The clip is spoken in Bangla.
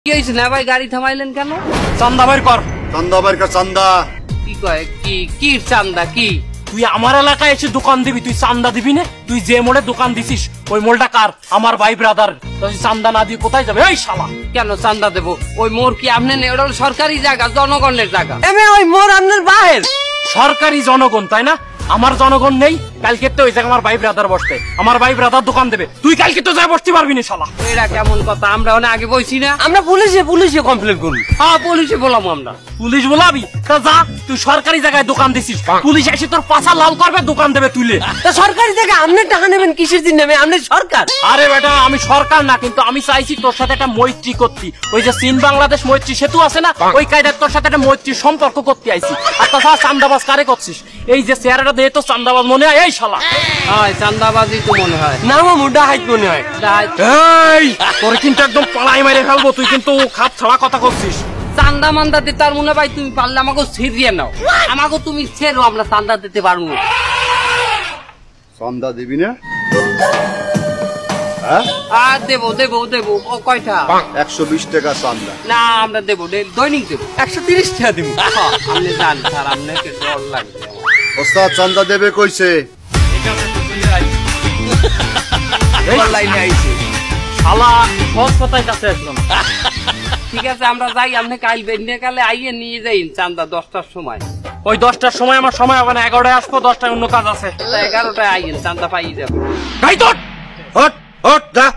কি হইছে না ভাই গাড়ি থামাইলেন কেন? চান্দা বাইর কর। চান্দা বাইর কর চান্দা। কি কয় কি চান্দা কি? তুই আমার এলাকায় এসে দোকান দিবি, তুই চান্দা দিবি না? তুই যে মোড়ে দোকান দিছিস ওই মোড়টা কার? আমার ভাই ব্রাদার। তুই চান্দা না দিয়ে কোথায় যাবে এই শালা? কেন চান্দা দেবো? ওই মোর কি আপনি ওটা সরকারি জায়গা, জনগণের জায়গা। ওই মোড় আপনার বাহের সরকারি জনগণ, তাই না? আমার জনগণ নেই। কালকে তো ওই জায়গায় আমার ভাই ব্রাদার বসতে, আমার ভাই ব্রাদার দোকান দেবে, তুই কালকে তো যায় বসতে পারবি না শালা। এটা কেমন কথা? আমরা অনেক আগে বইছি না। আমরা পুলিশে কমপ্লেন করবি। হ্যাঁ পুলিশে বললাম আমরা। পুলিশ বলাবি? তা যা, তুই সরকারি জায়গায় দোকান দিছিস, পুলিশ এসে তোর পাছা লাল করবে, দোকান দেবে তুলে। তা সরকারি জায়গায় আপনি টাকা নেবেন কিসের জন্য? আপনি সরকার। আরে বেটা, আমি সরকার না, কিন্তু আমি চাইছি তোর সাথে একটা মৈত্রী করতে। ওই যে চীন বাংলাদেশ মৈত্রী সেতু আছে না, ওই কায়দায় তোর সাথে একটা মৈত্রী সম্পর্ক করতে আইছি। আর তাছাড়া চান্দাবাজ কারে করছিস? এই যে চেহারাটা দিয়ে তো চান্দাবাজ মনে হয় এই শালা। হয় চান্দাবাজি তো মনে হয়। না মামু ডাহাইত মনে হয়। এই তোর কিন্তু একদম পালাই মেরে ফেলবো, তুই কিন্তু খাপ ছাড়া কথা করছিস। চান্দা মান্দা দিতে তার মনে ভাই তুমি পারলে আমাকে ছিড়িয়ে নাও, আমাকে তুমি ছেড়ো, আমরা চান্দা দিতে পারবো। চান্দা দিবি না? হ্যাঁ, আর দেবো দেবো দেবো। কয়টা? 120 টাকা চান্দা। না আমরা দেবো, দৈনিক দেবো। 130 টাকা দিব। আপনি জান স্যার, আপনাকে ডর লাগবে। ওস্তাদ চান্দা দেবে কইছে। লাইনে আইছে শালা সহজ কথাই কাছে আসলাম। ঠিক আছে আমরা যাই, আপনি কাল বেরিয়ে কালে আইয়ে নিয়ে যাই চান্দা 10টার সময়। ওই 10টার সময় আমার সময় হবে না, 11টায় আসবো, 10টায় অন্য কাজ আছে। 11টায় আইয়েন, চান্দা পাই যাবো। গাই তোর হট হট যা।